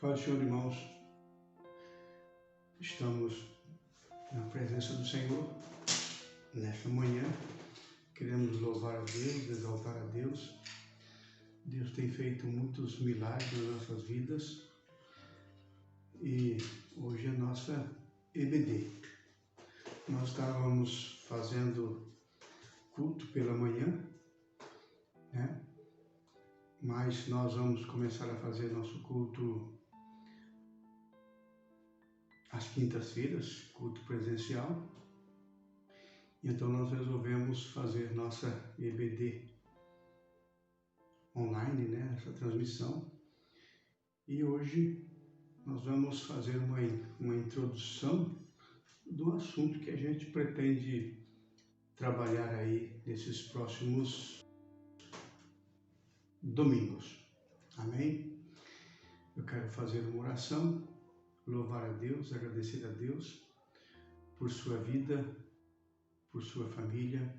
Paz do Senhor, irmãos. Estamos na presença do Senhor nesta manhã. Queremos louvar a Deus, exaltar a Deus. Deus tem feito muitos milagres nas nossas vidas e hoje é a nossa EBD. Nós estávamos fazendo culto pela manhã, né? Mas nós vamos começar a fazer nosso culto às quintas-feiras, culto presencial. Então nós resolvemos fazer nossa EBD online, né? Essa transmissão. E hoje nós vamos fazer uma introdução do assunto que a gente pretende trabalhar aí nesses próximos domingos. Amém? Eu quero fazer uma oração, louvar a Deus, agradecer a Deus por sua vida, por sua família.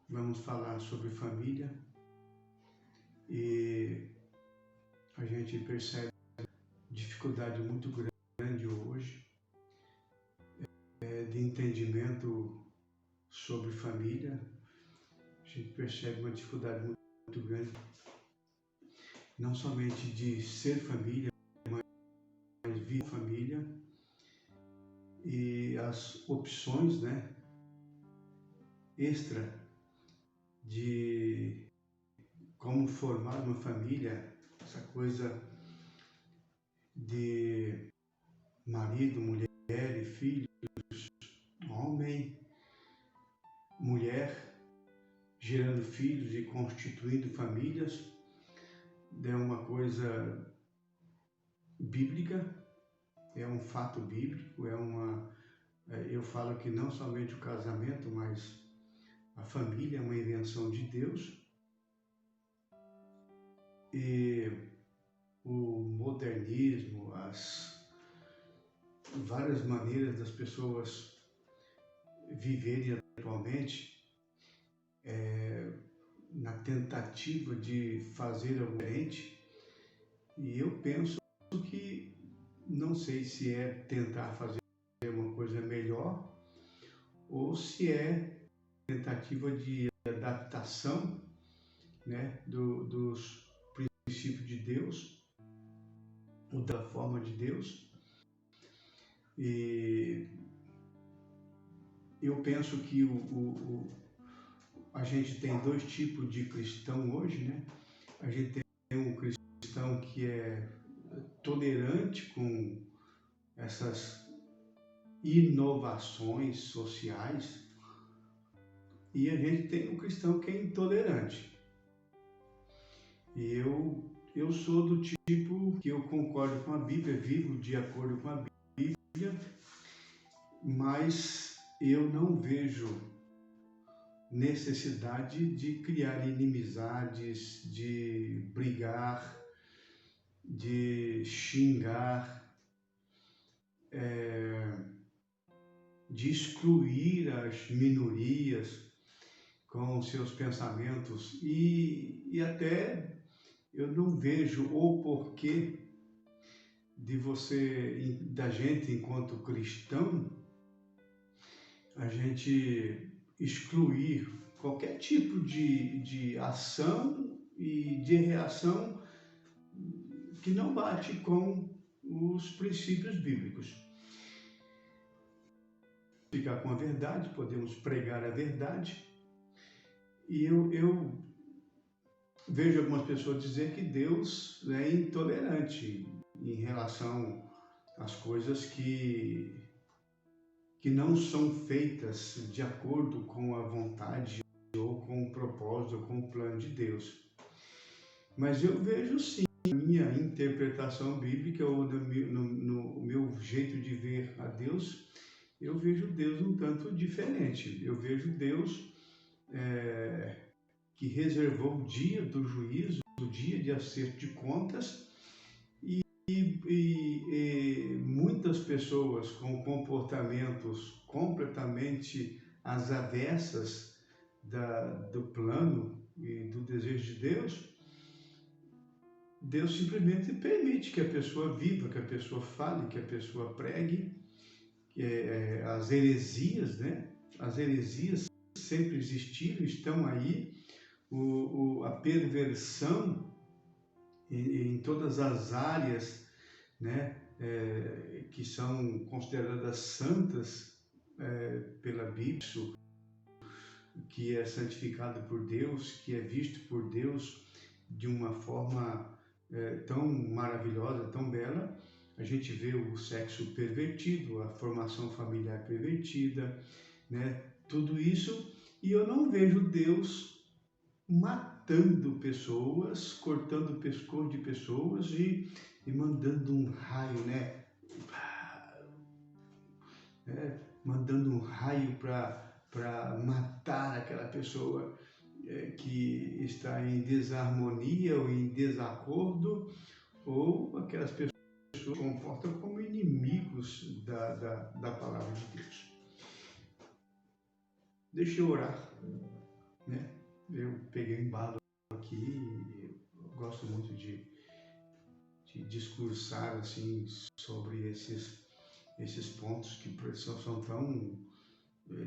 Vamos falar sobre família e a gente percebe dificuldade muito grande hoje de entendimento sobre família. A gente percebe uma dificuldade muito grande, não somente de ser família, mas viver família e as opções, né, extra de como formar uma família, essa coisa de marido, mulher e filhos, homem, mulher, gerando filhos e constituindo famílias, é uma coisa bíblica, é um fato bíblico, eu falo que não somente o casamento, mas a família é uma invenção de Deus. E o modernismo, as várias maneiras das pessoas viverem atualmente, na tentativa de fazer algo diferente, e eu penso que não sei se é tentar fazer uma coisa melhor ou se é tentativa de adaptação, né, dos princípios de Deus ou da forma de Deus. E eu penso que a gente tem dois tipos de cristão hoje, né? A gente tem um cristão que é tolerante com essas inovações sociais e a gente tem um cristão que é intolerante. E eu sou do tipo que eu concordo com a Bíblia, vivo de acordo com a Bíblia, mas eu não vejo necessidade de criar inimizades, de brigar, de xingar, de excluir as minorias com seus pensamentos e até eu não vejo o porquê da gente enquanto cristão, a gente excluir qualquer tipo de ação e de reação que não bate com os princípios bíblicos. Ficar com a verdade, podemos pregar a verdade. E eu vejo algumas pessoas dizer que Deus é intolerante em relação às coisas que não são feitas de acordo com a vontade ou com o propósito ou com o plano de Deus. Mas eu vejo sim, na minha interpretação bíblica ou no meu jeito de ver a Deus, eu vejo Deus um tanto diferente. Eu vejo Deus que reservou o dia do juízo, o dia de acerto de contas, e muitas pessoas com comportamentos completamente às avessas do plano e do desejo de Deus Deus simplesmente permite que a pessoa viva, que a pessoa fale, que a pessoa pregue, as heresias, né? As heresias sempre existiram, estão aí, a perversão em todas as áreas, né? Que são consideradas santas pela Bíblia, que é santificado por Deus, que é visto por Deus de uma forma tão maravilhosa, tão bela. A gente vê o sexo pervertido, a formação familiar pervertida, né? Tudo isso, e eu não vejo Deus matando pessoas, cortando o pescoço de pessoas e mandando um raio, né? Mandando um raio para matar aquela pessoa que está em desarmonia ou em desacordo, ou aquelas pessoas que se comportam como inimigos da palavra de Deus. Deixa eu orar, né? Eu peguei embalo aqui e gosto muito de discursar assim sobre esses pontos que são tão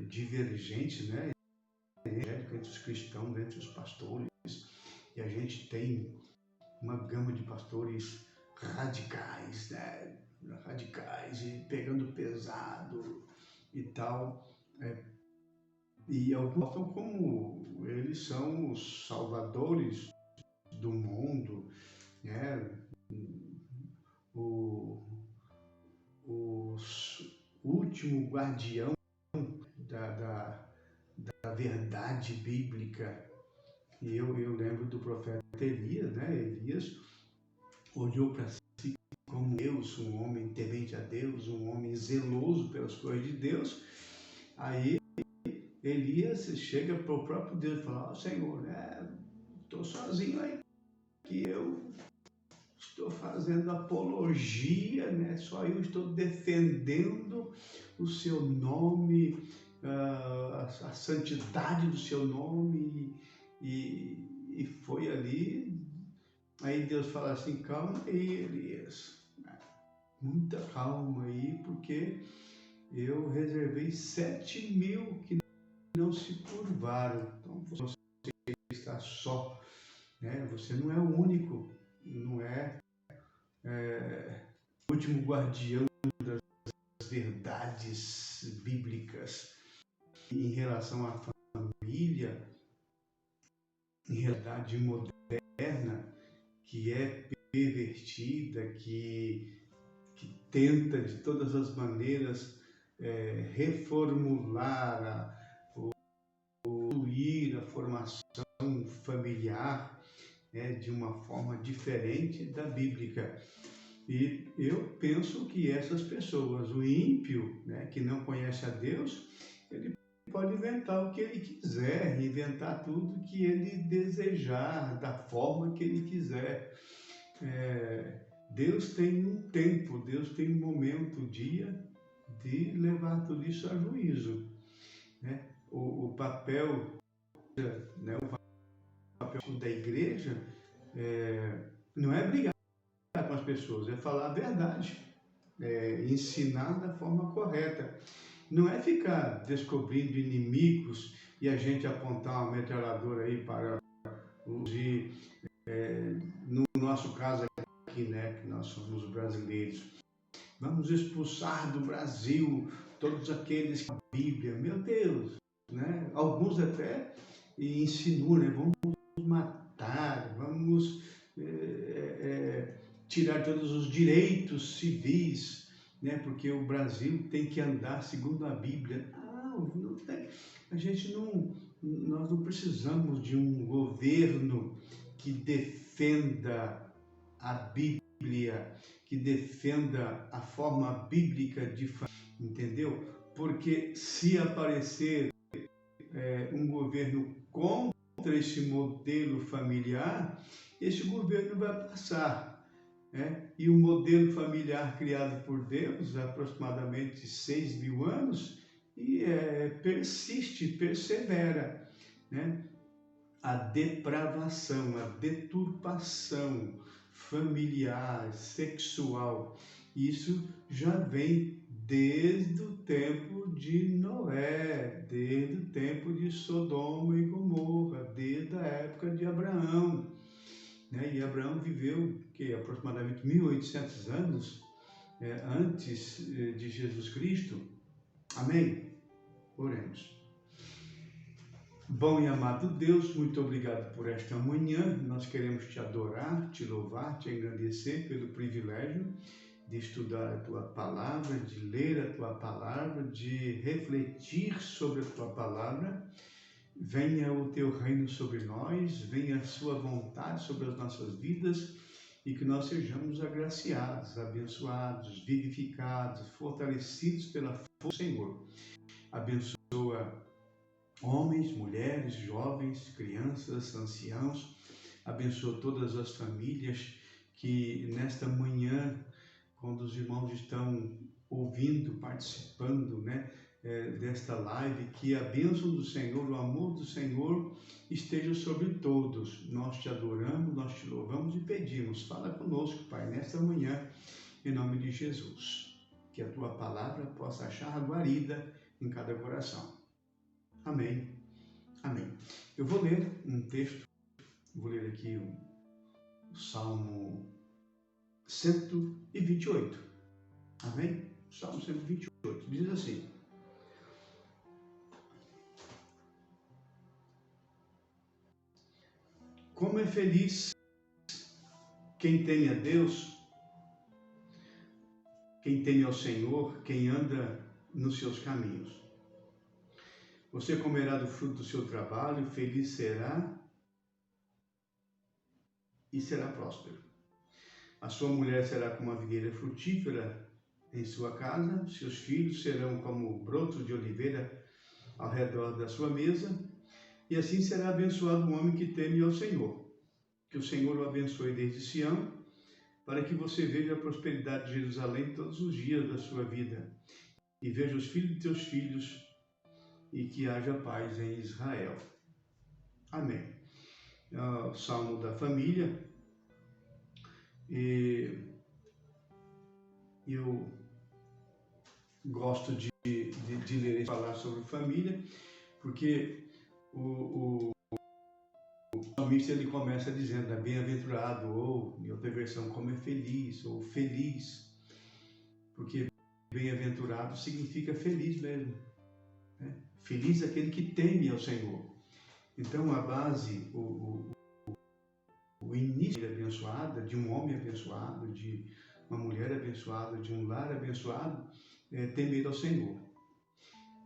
divergentes, né? Entre os cristãos, entre os pastores, e a gente tem uma gama de pastores radicais, né? Radicais e pegando pesado e tal, e alguns mostram como eles são os salvadores do mundo, né? O último guardião da verdade bíblica. E eu lembro do profeta Elias, né? Elias olhou para si como Deus, um homem temente a Deus, um homem zeloso pelas coisas de Deus. Aí Elias chega para o próprio Deus e fala: Senhor, estou sozinho aí, que eu estou fazendo apologia, né? Só eu estou defendendo o seu nome, a santidade do seu nome, e foi ali. Aí Deus fala assim: calma aí, Elias, muita calma aí, porque eu reservei 7.000 que não se curvaram. Então você está só, né? Você não é o único, não é o último guardião das verdades bíblicas em relação à família, em realidade moderna, que é pervertida, que tenta de todas as maneiras reformular, a formação familiar de uma forma diferente da bíblica. E eu penso que essas pessoas, o ímpio, né, que não conhece a Deus, ele pode inventar o que ele quiser, inventar tudo que ele desejar, da forma que ele quiser. Deus tem um tempo, Deus tem um momento, um dia, de levar tudo isso a juízo, né? O papel, né, o papel da igreja não é brigar com as pessoas, é falar a verdade, ensinar da forma correta. Não é ficar descobrindo inimigos e a gente apontar uma metralhadora aí para usar, no nosso caso aqui, né, que nós somos brasileiros. Vamos expulsar do Brasil todos aqueles que a Bíblia, meu Deus, né? Alguns até insinuam, né? Vamos matar, vamos tirar todos os direitos civis, né? Porque o Brasil tem que andar segundo a Bíblia. Não tem. Nós não precisamos de um governo que defenda a Bíblia, que defenda a forma bíblica de família, entendeu? Porque se aparecer um governo contra esse modelo familiar, esse governo vai passar, né? E o modelo familiar criado por Deus, há aproximadamente 6.000 anos, e persiste, persevera, né? A depravação, a deturpação familiar, sexual. Isso já vem desde o tempo de Noé, desde o tempo de Sodoma e Gomorra, desde a época de Abraão, né? E Abraão viveu aproximadamente 1800 anos antes de Jesus Cristo. Amém? Oremos. Bom e amado Deus, muito obrigado por esta manhã. Nós queremos te adorar, te louvar, te engrandecer pelo privilégio de estudar a tua palavra, de ler a tua palavra, de refletir sobre a tua palavra. Venha o teu reino sobre nós, venha a sua vontade sobre as nossas vidas e que nós sejamos agraciados, abençoados, vivificados, fortalecidos pela força do Senhor. Abençoa homens, mulheres, jovens, crianças, anciãos. Abençoa todas as famílias que nesta manhã, quando os irmãos estão ouvindo, participando, desta live, que a bênção do Senhor, o amor do Senhor esteja sobre todos. Nós te adoramos, nós te louvamos e pedimos. Fala conosco, Pai, nesta manhã, em nome de Jesus. Que a tua palavra possa achar guarida em cada coração. Amém. Amém. Eu vou ler um texto, vou ler aqui o Salmo 128. Amém? Salmo 128. Diz assim: como é feliz quem teme a Deus, quem teme ao Senhor, quem anda nos seus caminhos. Você comerá do fruto do seu trabalho, feliz será e será próspero. A sua mulher será como a videira frutífera em sua casa, seus filhos serão como brotos de oliveira ao redor da sua mesa, e assim será abençoado o homem que teme ao Senhor. Que o Senhor o abençoe desde Sião, para que você veja a prosperidade de Jerusalém todos os dias da sua vida, e veja os filhos de teus filhos, e que haja paz em Israel. Amém. O Salmo da família. E eu gosto de ler e falar sobre família, porque o salmista ele começa dizendo, bem-aventurado, ou em outra versão, como é feliz, ou feliz, porque bem-aventurado significa feliz mesmo, né? Feliz aquele que teme ao Senhor. Então a base, o início abençoada, de um homem abençoado, de uma mulher abençoada, de um lar abençoado, é temer ao Senhor.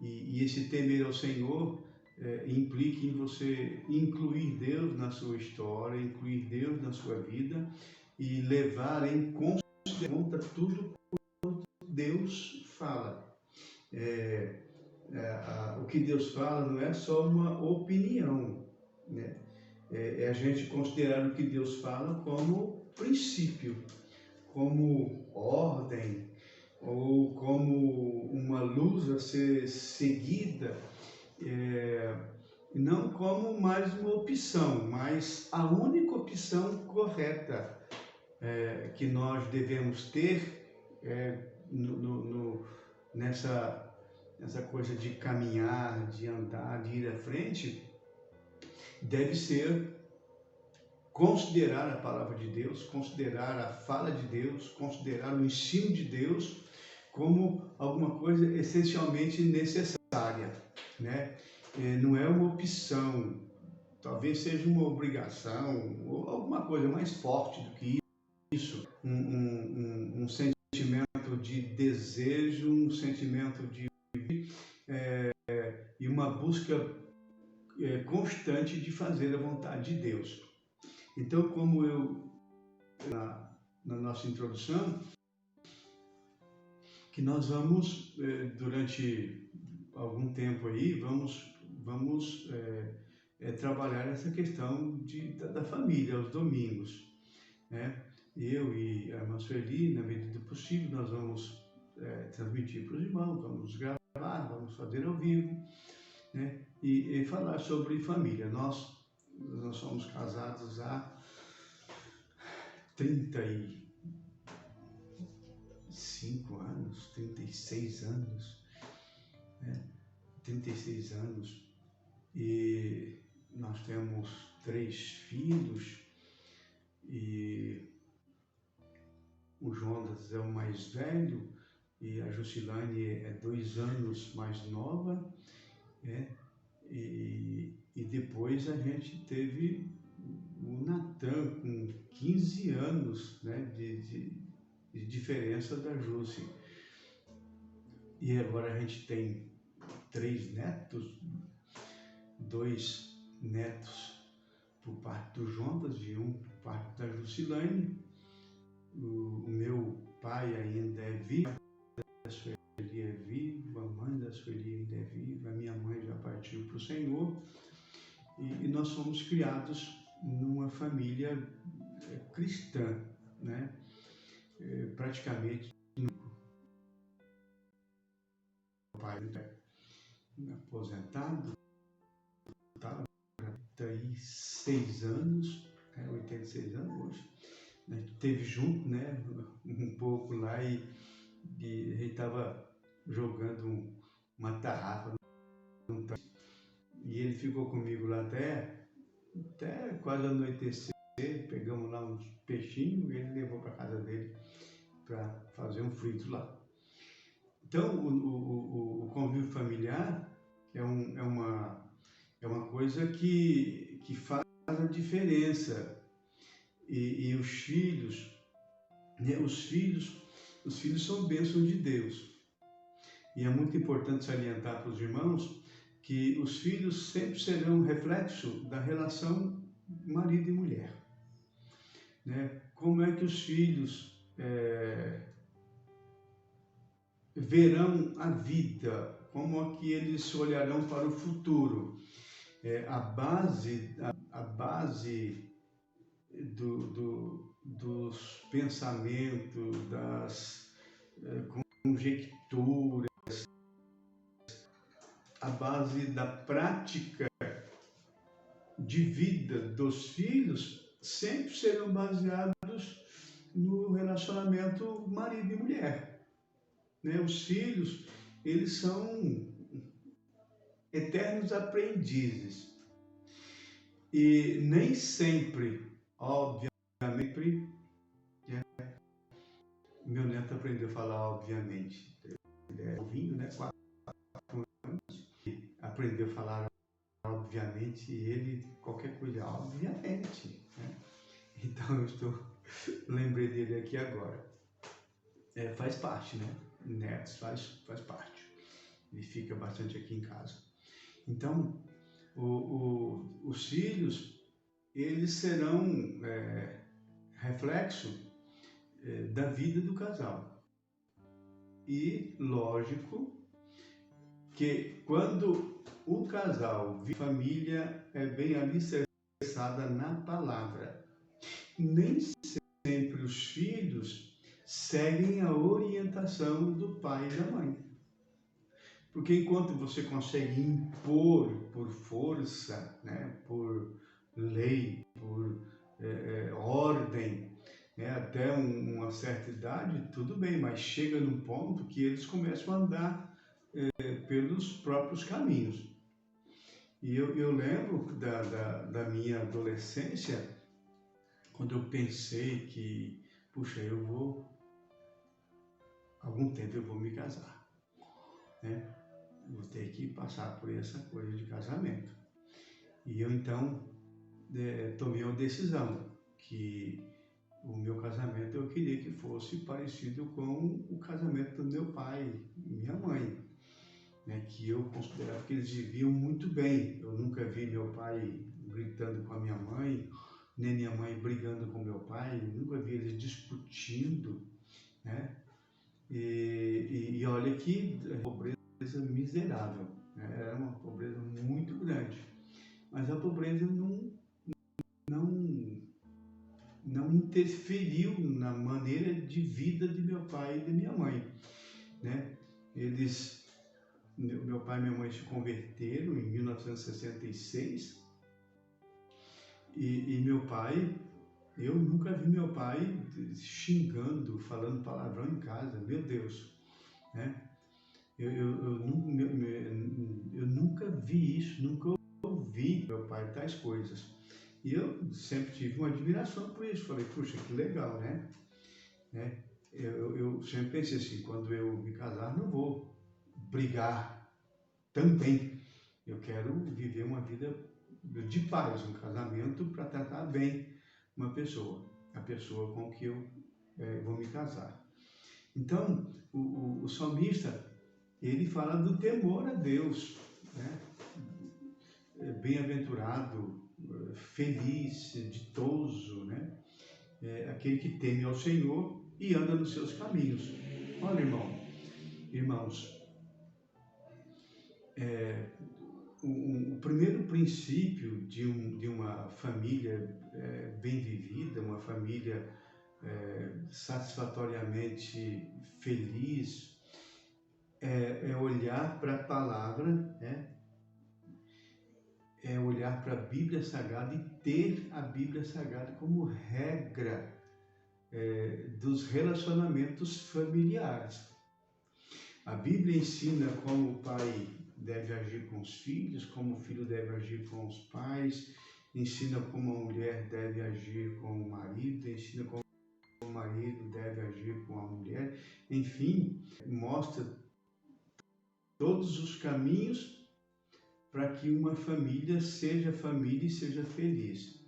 E esse temer ao Senhor implica em você incluir Deus na sua história, incluir Deus na sua vida e levar em conta tudo quanto Deus fala. O que Deus fala não é só uma opinião, né? É a gente considerar o que Deus fala como princípio, como ordem, ou como uma luz a ser seguida, não como mais uma opção, mas a única opção correta que nós devemos ter nessa coisa de caminhar, de andar, de ir à frente, deve ser considerar a palavra de Deus, considerar a fala de Deus, considerar o ensino de Deus como alguma coisa essencialmente necessária, né? Não é uma opção, talvez seja uma obrigação ou alguma coisa mais forte do que isso, um sentimento de desejo, um sentimento de e uma busca constante de fazer a vontade de Deus. Então, como eu na nossa introdução, que nós vamos durante algum tempo aí vamos trabalhar essa questão da família aos domingos, né? Eu e a irmã Sueli, na medida do possível, nós vamos transmitir para os irmãos, vamos gravar, vamos fazer ao vivo, né? E falar sobre família. Nós somos casados há 35 anos, 36 anos, né? 36 anos, e nós temos 3 filhos, e o Jonas é o mais velho, e a Jusilane é 2 anos mais nova, né? E depois a gente teve o Natan com 15 anos, né, de diferença da Jússi. E agora a gente tem 3 netos, 2 netos por parte do Jonas e um por parte da Jusilane. O meu pai ainda é vivo, a Sueli é viva, a mãe da Sueli ainda é viva, a minha mãe já partiu para o Senhor. E nós fomos criados numa família cristã, né? Praticamente, meu pai aposentado, tá? 86 anos, 86 anos hoje. A gente teve junto, né, um pouco lá, e a gente estava jogando uma tarrafa, e ele ficou comigo lá até quase anoitecer. Pegamos lá uns peixinhos e ele levou para casa dele para fazer um frito lá. Então, o convívio familiar é uma coisa que faz a diferença. E os filhos, né, os filhos são bênçãos de Deus. E é muito importante salientar para os irmãos que os filhos sempre serão reflexo da relação marido e mulher, né? Como é que os filhos verão a vida? Como é que eles olharão para o futuro? A base dos pensamentos, das conjecturas, a base da prática de vida dos filhos sempre serão baseados no relacionamento marido e mulher, né? Os filhos, eles são eternos aprendizes, e nem sempre, obviamente, meu neto aprendeu a falar obviamente, ele é novinho, né, 4 anos, aprendeu a falar obviamente, e ele, qualquer coisa, obviamente, né? Então lembrei dele aqui agora. Faz parte, né? Netos faz parte. Ele fica bastante aqui em casa. Então, os filhos, eles serão reflexo da vida do casal. E, lógico, que quando o casal vive família é bem alicerçada na palavra, nem sempre os filhos seguem a orientação do pai e da mãe. Porque enquanto você consegue impor por força, né, por lei, por ordem, né, até uma certa idade, tudo bem, mas chega num ponto que eles começam a andar pelos próprios caminhos. E eu lembro da minha adolescência, quando eu pensei que, puxa, algum tempo eu vou me casar, né? Vou ter que passar por essa coisa de casamento. E eu então tomei uma decisão, que o meu casamento eu queria que fosse parecido com o casamento do meu pai e minha mãe, né, que eu considerava que eles viviam muito bem. Eu nunca vi meu pai gritando com a minha mãe, nem minha mãe brigando com meu pai, nunca vi eles discutindo, né? E olha que pobreza miserável, né? Era uma pobreza muito grande, mas a pobreza não interferiu na maneira de vida de meu pai e de minha mãe, né? Meu pai e minha mãe se converteram em 1966, e meu pai Eu nunca vi meu pai xingando, falando palavrão em casa, meu Deus, né? Eu nunca vi isso, nunca ouvi meu pai tais coisas. E eu sempre tive uma admiração por isso. Falei, puxa, que legal, né? Eu sempre pensei assim, quando eu me casar, não vou brigar também. Eu quero viver uma vida de paz, um casamento para tratar bem uma pessoa, a pessoa com que eu vou me casar. Então, o salmista, ele fala do temor a Deus, né? Bem-aventurado, feliz, ditoso, né? Aquele que teme ao Senhor e anda nos seus caminhos. Olha, irmãos, o primeiro princípio de uma família bem vivida, uma família satisfatoriamente feliz, é olhar para a palavra, né? É olhar para a Bíblia Sagrada e ter a Bíblia Sagrada como regra dos relacionamentos familiares. A Bíblia ensina como o pai deve agir com os filhos, como o filho deve agir com os pais, ensina como a mulher deve agir com o marido, ensina como o marido deve agir com a mulher, enfim, mostra todos os caminhos para que uma família e seja feliz.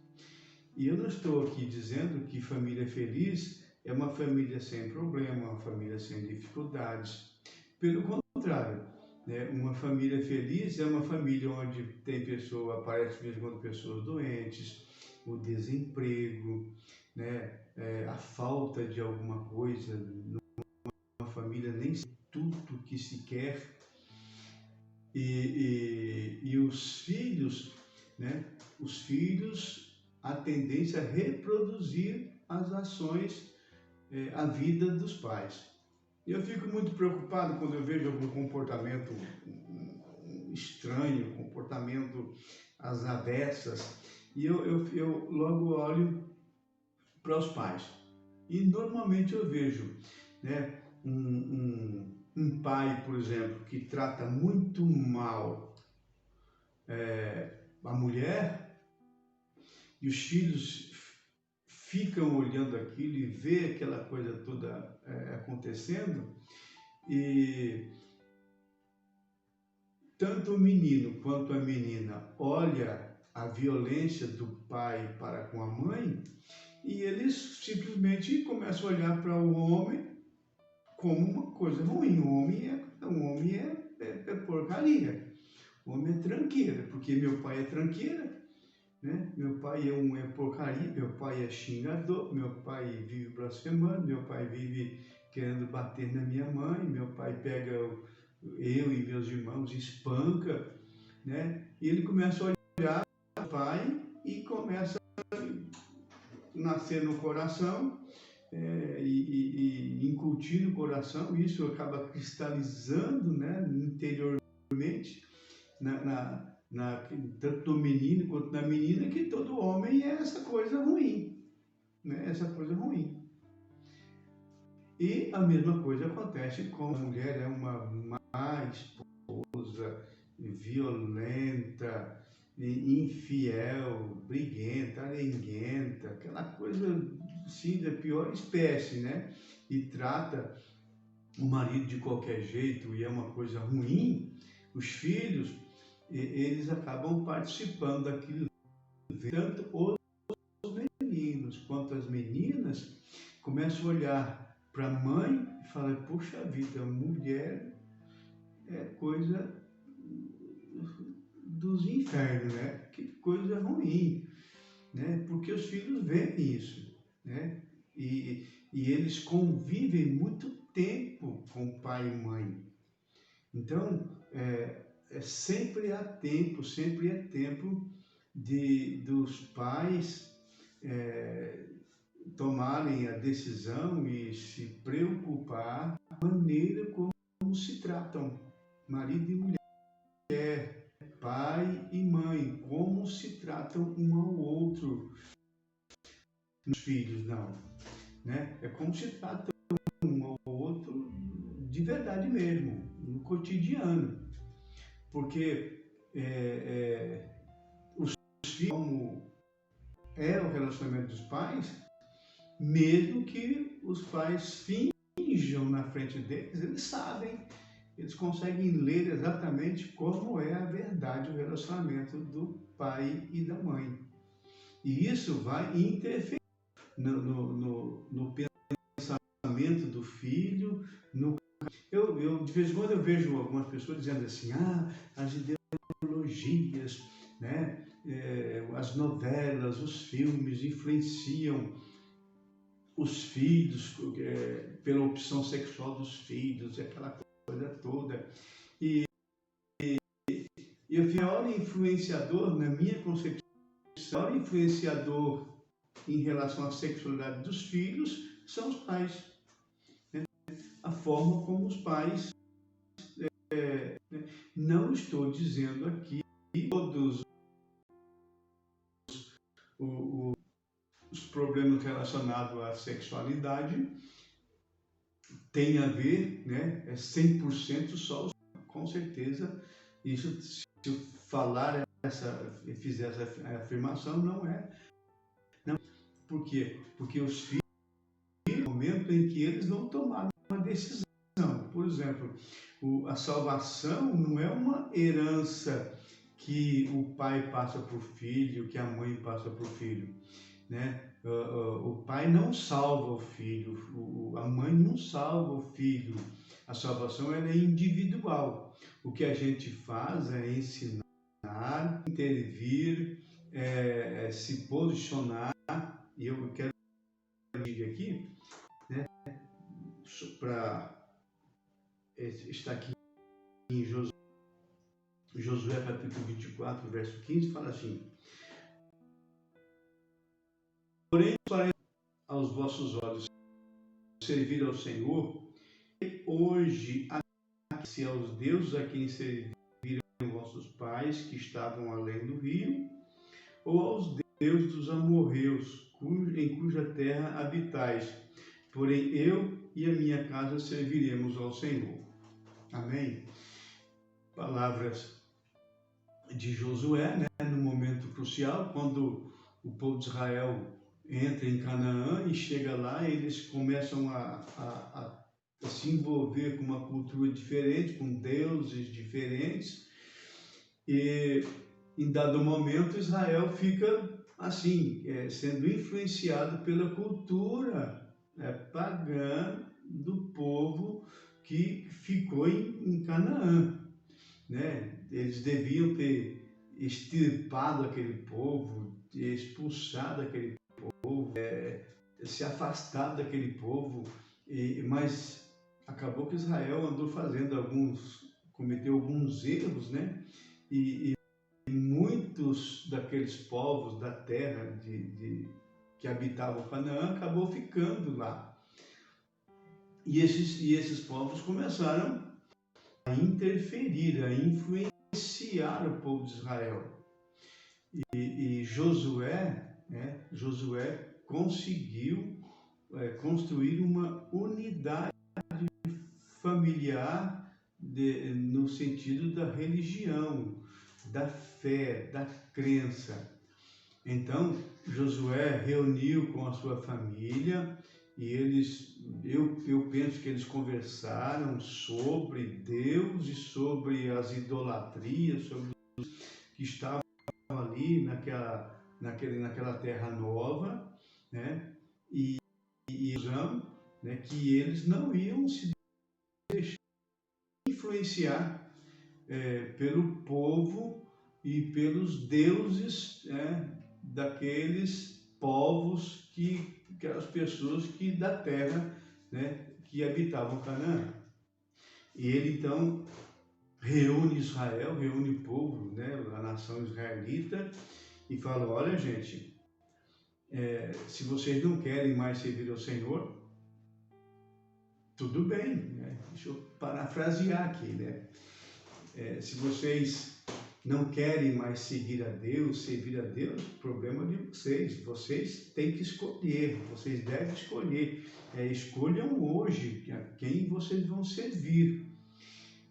E eu não estou aqui dizendo que família feliz é uma família sem problema, uma família sem dificuldades. Pelo contrário, né? Uma família feliz é uma família onde tem aparece mesmo quando pessoas doentes, o desemprego, né? A falta de alguma coisa, numa família nem tudo que se quer. E os filhos, né? Os filhos, a tendência a reproduzir as ações, a vida dos pais. Eu fico muito preocupado quando eu vejo algum comportamento estranho, comportamento às avessas, e eu logo olho para os pais. E normalmente eu vejo, né, um pai, por exemplo, que trata muito mal a mulher, e os filhos ficam olhando aquilo e vê aquela coisa toda acontecendo, e tanto o menino quanto a menina olha a violência do pai para com a mãe, e eles simplesmente começam a olhar para o homem como uma coisa ruim. O homem é porcaria, o homem é tranqueira, porque meu pai é tranqueira, né? Meu pai é porcaria, meu pai é xingador, meu pai vive blasfemando, meu pai vive querendo bater na minha mãe, meu pai pega eu e meus irmãos, espanca, né? E ele começa a olhar para o pai e começa a nascer no coração, e incutir no coração, isso acaba cristalizando, né, interiormente, tanto no menino quanto na menina, que todo homem é essa coisa ruim, né, essa coisa ruim. E a mesma coisa acontece com a mulher, é uma má esposa, violenta, infiel, briguenta, arenguenta, aquela coisa sim da pior espécie, né? E trata o marido de qualquer jeito e é uma coisa ruim. Os filhos, eles acabam participando daquilo, tanto os meninos quanto as meninas começam a olhar para a mãe e falam, puxa vida, mulher é coisa dos infernos, né? Que coisa ruim, né? Porque os filhos veem isso, né? E eles convivem muito tempo com pai e mãe. Então, sempre é tempo dos pais tomarem a decisão e se preocupar da maneira como se tratam, marido e mulher, pai e mãe, como se tratam um ao outro, nos filhos, não. Né? É como se trata um ao outro de verdade mesmo, no cotidiano. Porque os filhos, como é o relacionamento dos pais, mesmo que os pais finjam na frente deles, eles sabem, eles conseguem ler exatamente como é a verdade, o relacionamento do pai e da mãe. E isso vai interferir no pensamento do filho. Eu, de vez em quando, eu vejo algumas pessoas dizendo assim, as ideologias, né, as novelas, os filmes influenciam os filhos, pela opção sexual dos filhos, aquela coisa toda. E o maior influenciador, na minha concepção, o maior influenciador em relação à sexualidade dos filhos são os pais. Né? A forma como os pais, não estou dizendo aqui todos os problemas relacionados à sexualidade têm a ver, né? É 100% só, com certeza. Isso, se eu falar fizer essa afirmação, não é. Não. Por quê? Porque os filhos, no momento em que eles não tomaram uma decisão. Por exemplo, a salvação não é uma herança que o pai passa para o filho, que a mãe passa para o filho, né? O pai não salva o filho, a mãe não salva o filho. A salvação ela é individual. O que a gente faz é ensinar, intervir, se posicionar. E eu quero dizer aqui, né, para estar aqui em Josué capítulo 24, verso 15, fala assim: porém, farei aos vossos olhos servir ao Senhor, e hoje se aos deuses a quem serviram vossos pais que estavam além do rio, ou aos deuses dos amorreus, em cuja terra habitais. Porém, eu e a minha casa serviremos ao Senhor. Amém? Palavras de Josué, né? No momento crucial, quando o povo de Israel entra em Canaã e chega lá, eles começam a se envolver com uma cultura diferente, com deuses diferentes, e em dado momento Israel fica assim, sendo influenciado pela cultura pagã do povo que ficou em Canaã, né? Eles deviam ter extirpado aquele povo, expulsado aquele povo, se afastado daquele povo, mas acabou que Israel andou cometeu alguns erros, né? E muitos daqueles povos da terra que habitavam Canaã acabou ficando lá. E esses povos começaram a interferir, a influenciar o povo de Israel. E Josué, né, Josué conseguiu construir uma unidade familiar no sentido da religião, da fé, da crença. Então, Josué reuniu com a sua família e eu penso que eles conversaram sobre Deus e sobre as idolatrias, sobre os que estavam ali naquela terra nova, né? E né, que eles não iam se deixar influenciar pelo povo e pelos deuses daqueles povos aquelas pessoas da terra, né, que habitavam Canaã. E ele então reúne Israel, reúne o povo, né, a nação israelita, e fala: olha, gente, se vocês não querem mais servir ao Senhor, tudo bem, né? Deixa eu parafrasear aqui, né? Se vocês não querem mais seguir a Deus, servir a Deus, problema de vocês. Vocês têm que escolher, vocês devem escolher. Escolham hoje a quem vocês vão servir.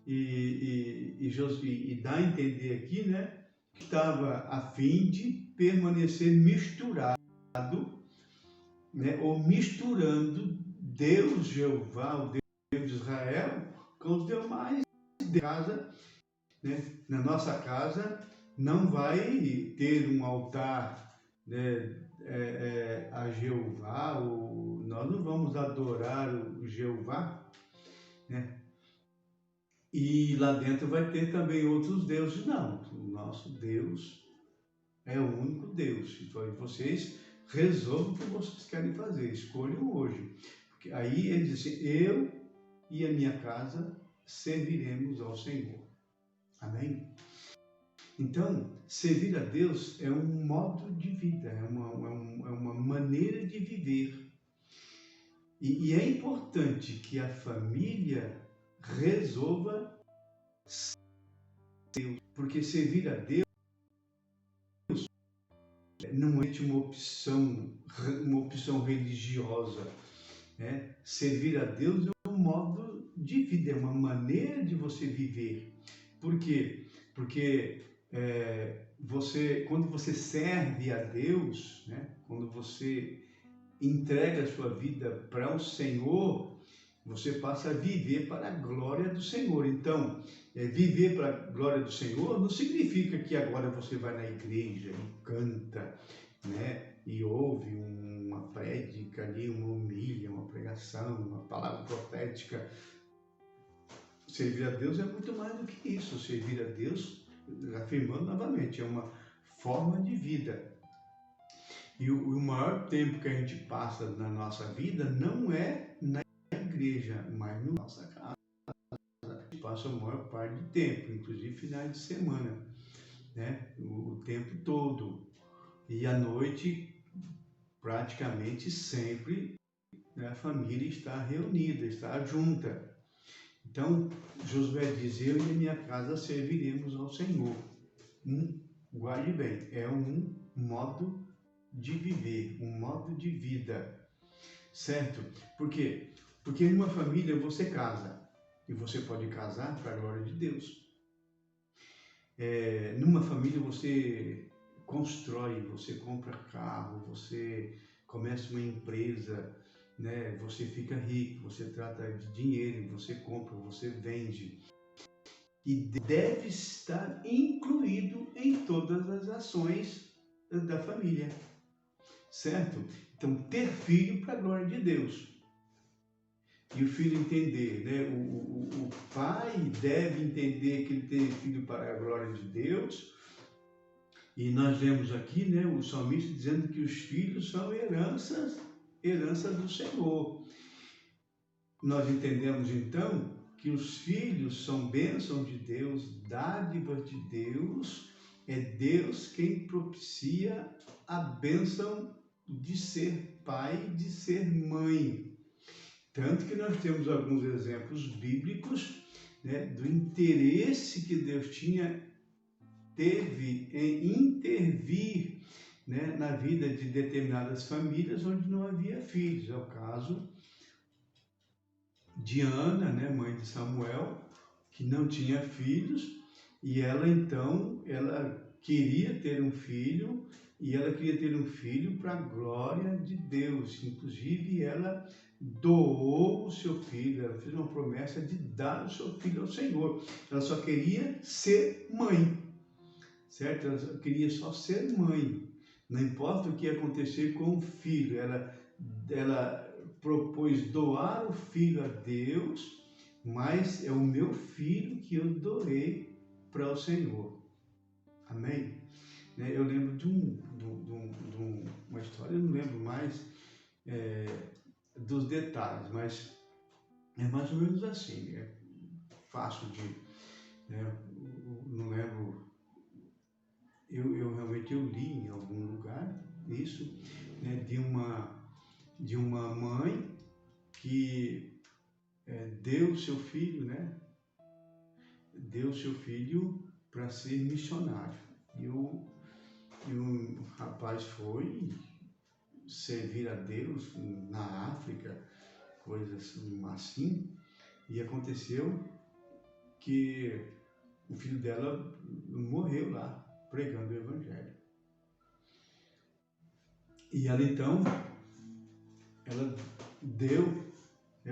E dá a entender aqui, né, que estava a fim de permanecer misturado, né, ou misturando Deus, Jeová, o Deus de Israel, com os demais de casa, né? Na nossa casa não vai ter um altar, né, a Jeová, nós não vamos adorar o Jeová, né? E lá dentro vai ter também outros deuses. Não, o nosso Deus é o único Deus. Então vocês resolvam o que vocês querem fazer, escolham hoje. Porque aí ele diz assim, eu e a minha casa serviremos ao Senhor. Amém? Então, servir a Deus é um modo de vida, é uma maneira de viver. E é importante que a família resolva Deus, porque servir a Deus não é uma opção religiosa, né? Servir a Deus é um modo de vida, é uma maneira de você viver. Por quê? Porque quando você serve a Deus, né? Quando você entrega a sua vida para o Senhor, você passa a viver para a glória do Senhor. Então, viver para a glória do Senhor não significa que agora você vai na igreja e canta, né? E ouve uma prédica ali, uma homilia, uma pregação, uma palavra profética. Servir a Deus é muito mais do que isso. Servir a Deus, afirmando novamente, é uma forma de vida. E o maior tempo que a gente passa na nossa vida não é na igreja, mas na nossa casa. A gente passa a maior parte do tempo, inclusive finais de semana, né? O tempo todo. E à noite, praticamente sempre, a família está reunida, está junta. Então, Josué diz, eu e a minha casa serviremos ao Senhor. Guarde bem, é um modo de viver, um modo de vida, certo? Por quê? Porque em uma família você casa, e você pode casar para a glória de Deus. Numa família você constrói, você compra carro, você começa uma empresa, né? Você fica rico, você trata de dinheiro, você compra, você vende. E deve estar incluído em todas as ações da família, certo? Então, ter filho para a glória de Deus. E o filho entender, né? O pai deve entender que ele tem filho para a glória de Deus. E nós vemos aqui, né, o salmista dizendo que os filhos são herança do Senhor. Nós entendemos então que os filhos são bênção de Deus, dádivas de Deus. É Deus quem propicia a bênção de ser pai, de ser mãe. Tanto que nós temos alguns exemplos bíblicos, né, do interesse que Deus teve em intervir, né, na vida de determinadas famílias onde não havia filhos. É o caso de Ana, né, mãe de Samuel, que não tinha filhos, e ela queria ter um filho, e ela queria ter um filho para a glória de Deus. Inclusive, ela doou o seu filho, ela fez uma promessa de dar o seu filho ao Senhor. Ela só queria ser mãe, certo? Ela só queria só ser mãe. Não importa o que ia acontecer com o filho, ela propôs doar o filho a Deus, mas é o meu filho que eu doei para o Senhor. Amém? Eu lembro de uma história, eu não lembro mais dos detalhes, mas é mais ou menos assim, é fácil de... não lembro, eu realmente li em algum lugar isso, né, de uma mãe que deu seu filho, né? Deu seu filho para ser missionário. E o rapaz foi servir a Deus na África, coisas assim, e aconteceu que o filho dela morreu lá, pregando o Evangelho. E ela então, ela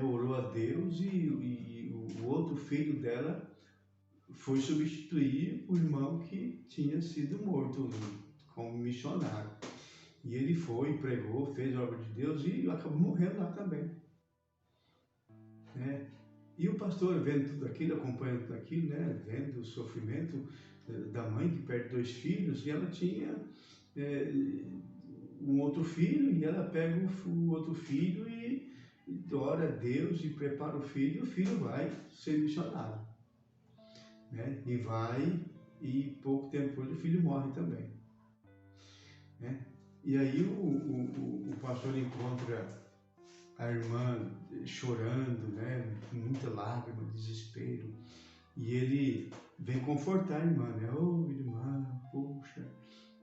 orou a Deus e o outro filho dela foi substituir o irmão que tinha sido morto como missionário. E ele foi, pregou, fez a obra de Deus e acabou morrendo lá também. E o pastor, vendo tudo aquilo, acompanhando tudo aquilo, vendo o sofrimento da mãe que perde 2 filhos, e ela tinha um outro filho, e ela pega o outro filho e ora a Deus e prepara o filho vai ser missionário. E vai, e pouco tempo depois o filho morre também. E aí o pastor encontra a irmã chorando, com muita lágrima, desespero, e ele vem confortar a irmã, oh irmã, poxa,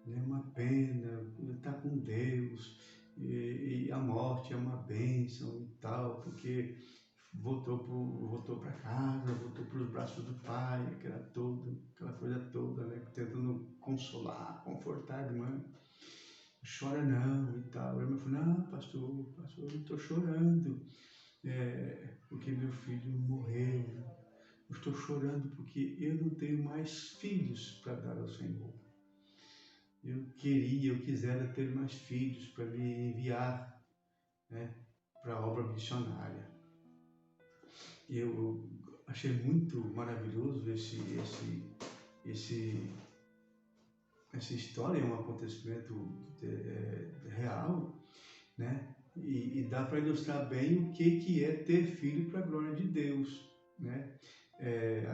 é uma pena, está com Deus, e a morte é uma bênção e tal, porque voltou para casa, voltou para os braços do pai, aquela coisa toda, tentando consolar, confortar a irmã. Chora não e tal. A irmã falou, não, pastor, eu estou chorando porque meu filho morreu. Eu estou chorando porque eu não tenho mais filhos para dar ao Senhor. Eu quisera ter mais filhos para me enviar para a obra missionária. Eu achei muito maravilhoso essa história, é um acontecimento real, e dá para ilustrar bem o que é ter filho para a glória de Deus,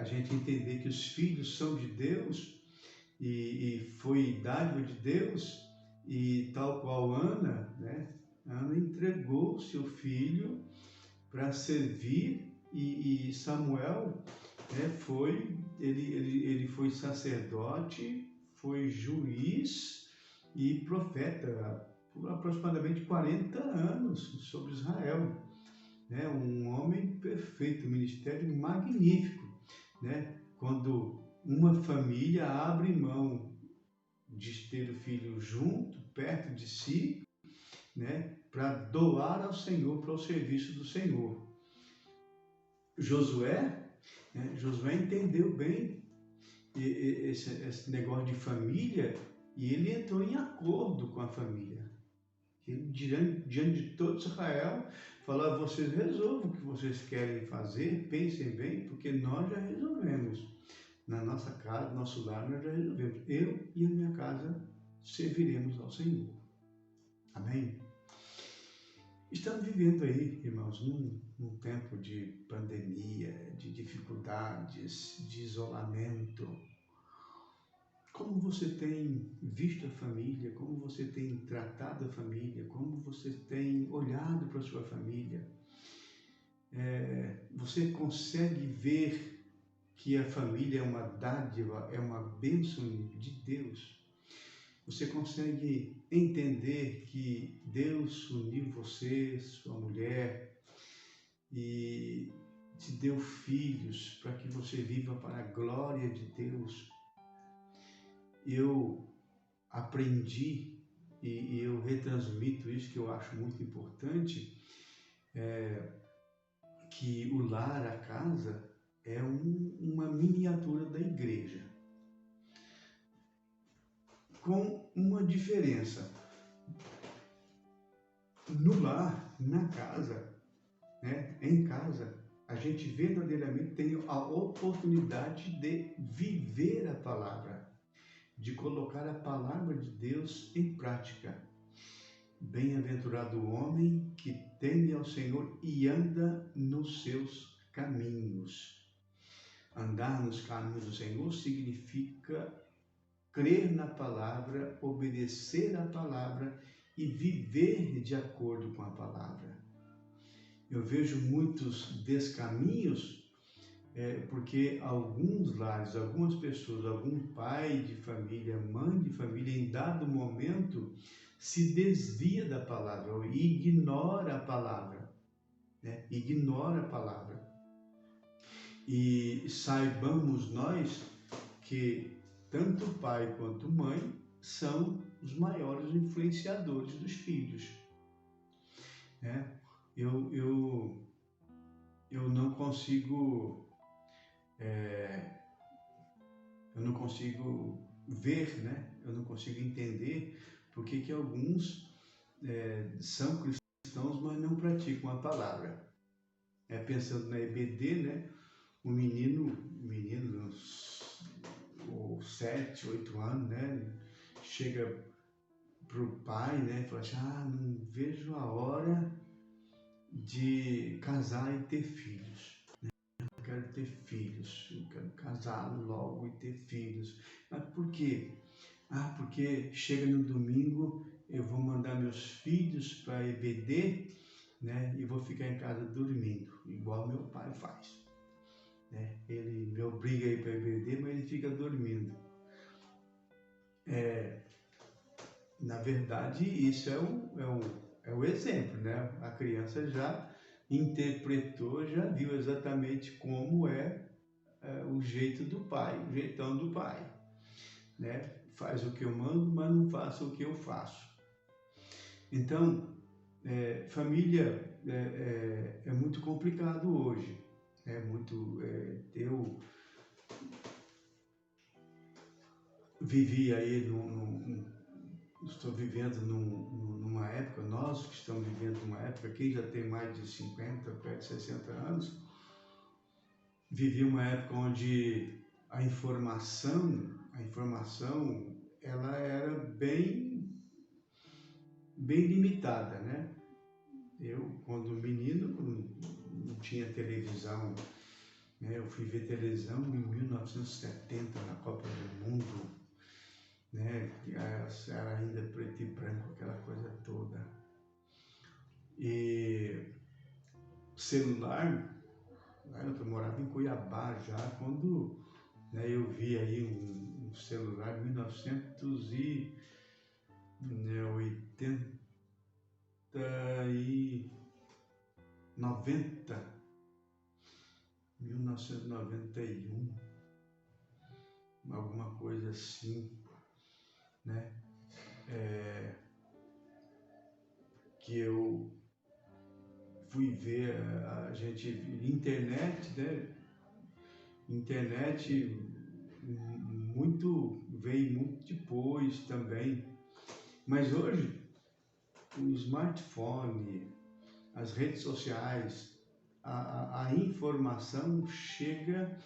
a gente entender que os filhos são de Deus e foi dádiva de Deus, e tal qual Ana, Ana entregou seu filho para servir, e Samuel ele foi sacerdote, foi juiz e profeta por aproximadamente 40 anos sobre Israel. Um homem perfeito, um ministério magnífico. Quando uma família abre mão de ter o filho junto, perto de si, para doar ao Senhor, para o serviço do Senhor. Josué entendeu bem esse negócio de família, e ele entrou em acordo com a família. Ele, diante de todo Israel, falou, vocês resolvam o que vocês querem fazer, pensem bem, porque nós já resolvemos. Na nossa casa, no nosso lar, nós já resolvemos. Eu e a minha casa serviremos ao Senhor. Amém? Estamos vivendo aí, irmãos, num tempo de pandemia, de dificuldades, de isolamento. Como você tem visto a família? Como você tem tratado a família? Como você tem olhado para a sua família? Você consegue ver que a família é uma dádiva, é uma bênção de Deus? Você consegue entender que Deus uniu você, sua mulher, e te deu filhos para que você viva para a glória de Deus? Eu aprendi, e eu retransmito isso, que eu acho muito importante, que o lar, a casa, é uma miniatura da igreja. Com uma diferença. No lar, na casa, em casa, a gente verdadeiramente tem a oportunidade de viver a palavra, de colocar a palavra de Deus em prática. Bem-aventurado o homem que teme ao Senhor e anda nos seus caminhos. Andar nos caminhos do Senhor significa crer na palavra, obedecer à palavra e viver de acordo com a palavra. Eu vejo muitos descaminhos porque alguns lares, algumas pessoas, algum pai de família, mãe de família, em dado momento, se desvia da palavra, ou ignora a palavra, né? Ignora a palavra. E saibamos nós que tanto pai quanto mãe são os maiores influenciadores dos filhos, né? Eu não consigo eu não consigo ver, né? Eu não consigo entender por que alguns são cristãos, mas não praticam a palavra. Pensando na EBD, né? O menino, ou 7, 8 anos, né? Chega pro pai, né? E fala assim, não vejo a hora de casar e ter filhos. Eu quero ter filhos, eu quero casar logo e ter filhos. Mas por quê? Porque chega no domingo, eu vou mandar meus filhos para a EBD, né? E vou ficar em casa dormindo, igual meu pai faz, né? Ele me obriga a ir para a EBD, mas ele fica dormindo. Na verdade, isso é o exemplo, né? A criança já interpretou, já viu exatamente como o jeito do pai, o jeitão do pai, né? Faz o que eu mando, mas não faça o que eu faço. Então, família é muito complicado hoje. Eu vivi aí estou vivendo numa época, nós que estamos vivendo numa época, quem já tem mais de 50, perto de 60 anos, vivi uma época onde a informação ela era bem limitada, né? Eu, quando menino, não tinha televisão, né? Eu fui ver televisão em 1970, na Copa do Mundo, né? Era ainda preto e branco, aquela coisa toda. E celular, né? Eu morava em Cuiabá já, quando, né, eu vi aí um celular em 1991, alguma coisa assim, né? Que eu fui ver internet, né? Internet veio muito depois também, mas hoje o smartphone, as redes sociais, a informação chega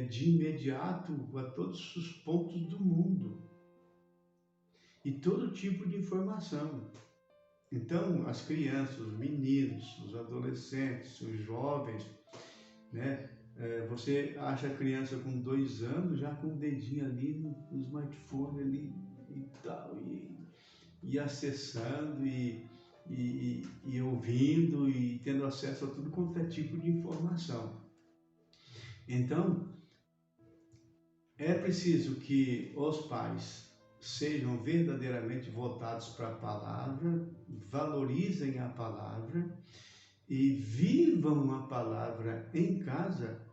de imediato a todos os pontos do mundo e todo tipo de informação. Então, as crianças, os meninos, os adolescentes, os jovens, né? Você acha a criança com 2 anos já com o dedinho ali no smartphone ali e tal, e acessando e ouvindo e tendo acesso a tudo quanto é tipo de informação. Então, é preciso que os pais sejam verdadeiramente voltados para a palavra, valorizem a palavra e vivam a palavra em casa,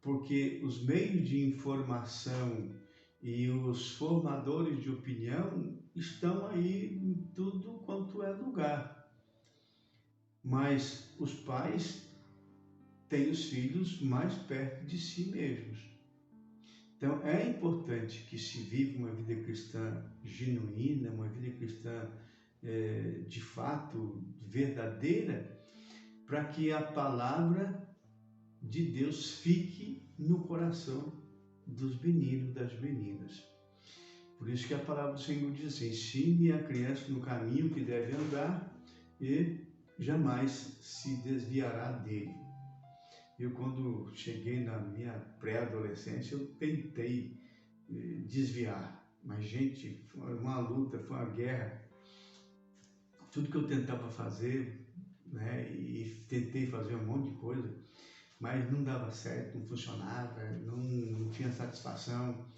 porque os meios de informação e os formadores de opinião estão aí em tudo quanto é lugar. Mas os pais têm os filhos mais perto de si mesmos. Então é importante que se viva uma vida cristã genuína, uma vida cristã de fato verdadeira, para que a palavra de Deus fique no coração dos meninos, das meninas. Por isso que a palavra do Senhor diz assim: ensine a criança no caminho que deve andar e jamais se desviará dele. Eu, quando cheguei na minha pré-adolescência, eu tentei desviar, mas, gente, foi uma luta, foi uma guerra. Tudo que eu tentava fazer, né, e tentei fazer um monte de coisa, mas não dava certo, não funcionava, não tinha satisfação,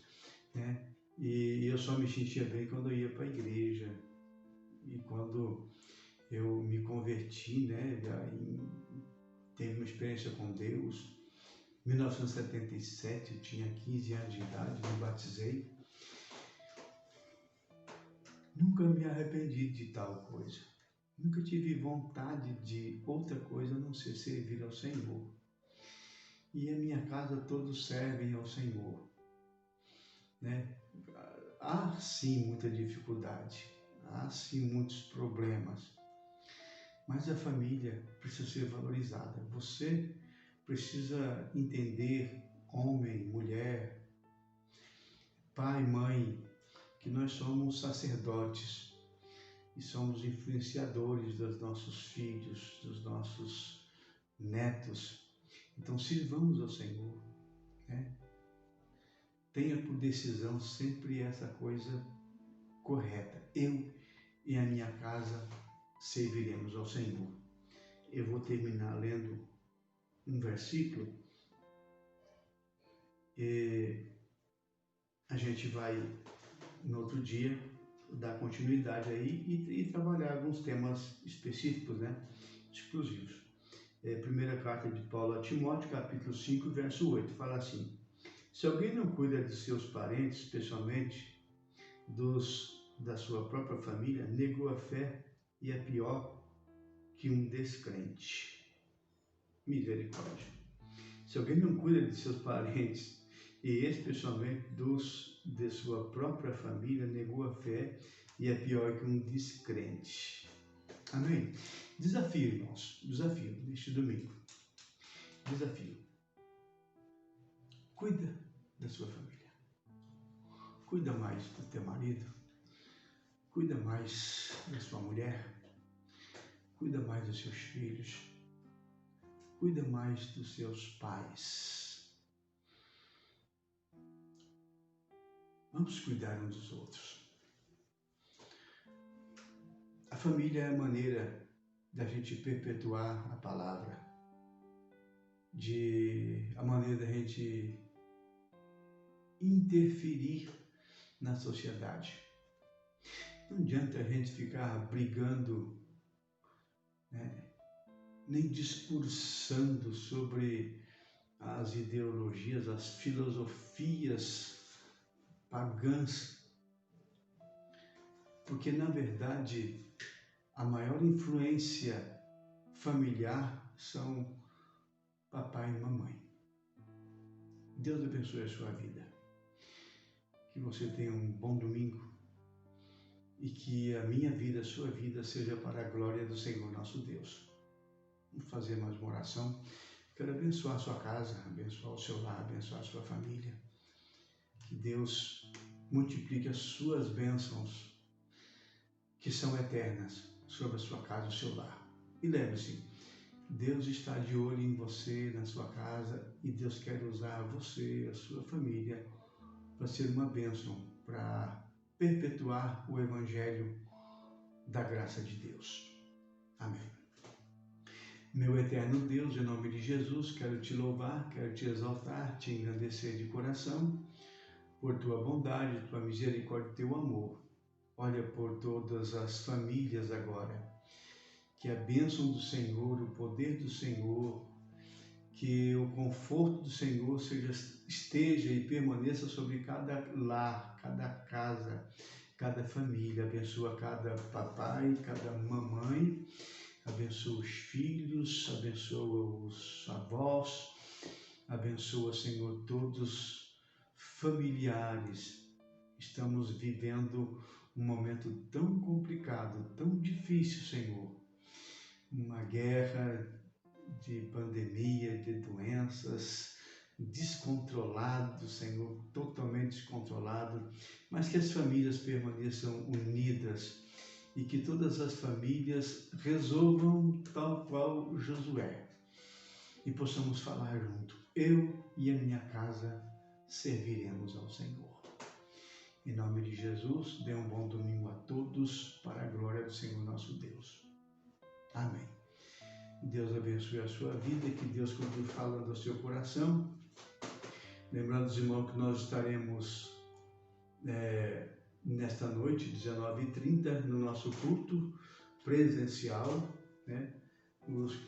né? E eu só me sentia bem quando eu ia para a igreja. E quando eu me converti, né, teve uma experiência com Deus. Em 1977, eu tinha 15 anos de idade, me batizei. Nunca me arrependi de tal coisa. Nunca tive vontade de outra coisa a não ser servir ao Senhor. E a minha casa todos servem ao Senhor, né? Há sim muita dificuldade, há sim muitos problemas, mas a família precisa ser valorizada. Você precisa entender, homem, mulher, pai, mãe, que nós somos sacerdotes e somos influenciadores dos nossos filhos, dos nossos netos. Então sirvamos ao Senhor, né? Tenha por decisão sempre essa coisa correta. Eu e a minha casa serviremos ao Senhor. Eu vou terminar lendo um versículo e a gente vai, no outro dia, dar continuidade aí e trabalhar alguns temas específicos, né? Exclusivos. Primeira carta de Paulo a Timóteo, capítulo 5, verso 8, fala assim: se alguém não cuida de seus parentes, especialmente da sua própria família, negou a fé e é pior que um descrente. Misericórdia. Se alguém não cuida de seus parentes e especialmente de sua própria família, negou a fé e é pior que um descrente. Amém? Desafio, irmãos. Desafio neste domingo. Desafio. Cuida da sua família. Cuida mais do teu marido. Cuida mais da sua mulher. Cuida mais dos seus filhos. Cuida mais dos seus pais. Vamos cuidar uns dos outros. A família é a maneira da gente perpetuar a palavra, a maneira da gente interferir na sociedade. Não adianta a gente ficar brigando, né, nem discursando sobre as ideologias, as filosofias pagãs, porque na verdade a maior influência familiar são papai e mamãe. Deus abençoe a sua vida. Que você tenha um bom domingo e que a minha vida, a sua vida, seja para a glória do Senhor nosso Deus. Vamos fazer mais uma oração. Quero abençoar a sua casa, abençoar o seu lar, abençoar a sua família. Que Deus multiplique as suas bênçãos, que são eternas, sobre a sua casa, o seu lar. E lembre-se, Deus está de olho em você, na sua casa, e Deus quer usar você, a sua família, para ser uma bênção, para perpetuar o Evangelho da graça de Deus. Amém. Meu eterno Deus, em nome de Jesus, quero te louvar, quero te exaltar, te engrandecer de coração, por tua bondade, tua misericórdia e teu amor. Olha por todas as famílias agora. Que a bênção do Senhor, o poder do Senhor, que o conforto do Senhor esteja e permaneça sobre cada lar, cada casa, cada família. Abençoa cada papai, cada mamãe, abençoa os filhos, abençoa os avós, abençoa, Senhor, todos familiares. Estamos vivendo um momento tão complicado, tão difícil, Senhor. Uma guerra de pandemia, de doenças, descontrolado, Senhor, totalmente descontrolado, mas que as famílias permaneçam unidas e que todas as famílias resolvam tal qual Josué e possamos falar junto. Eu e a minha casa serviremos ao Senhor. Em nome de Jesus, dê um bom domingo a todos, para a glória do Senhor nosso Deus. Amém. Deus abençoe a sua vida, que Deus continue falando ao seu coração. Lembrando os irmãos que nós estaremos nesta noite, 19h30, no nosso culto presencial, né?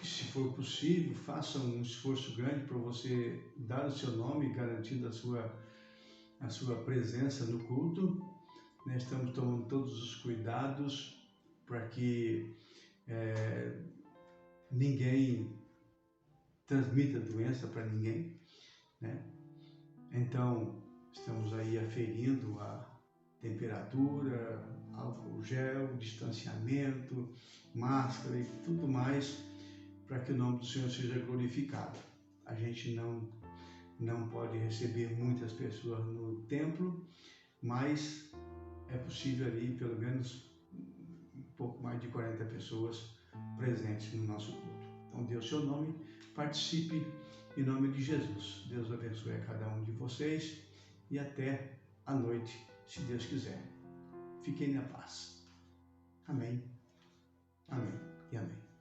Se for possível, faça um esforço grande para você dar o seu nome, garantindo a sua presença no culto. Nós estamos tomando todos os cuidados para que ninguém transmita doença para ninguém, né? Então, estamos aí aferindo a temperatura, álcool gel, distanciamento, máscara e tudo mais, para que o nome do Senhor seja glorificado. A gente não pode receber muitas pessoas no templo, mas é possível ali pelo menos um pouco mais de 40 pessoas presentes no nosso culto. Então, dê o seu nome, participe em nome de Jesus. Deus abençoe a cada um de vocês e até a noite, se Deus quiser. Fiquem na paz. Amém. Amém e amém.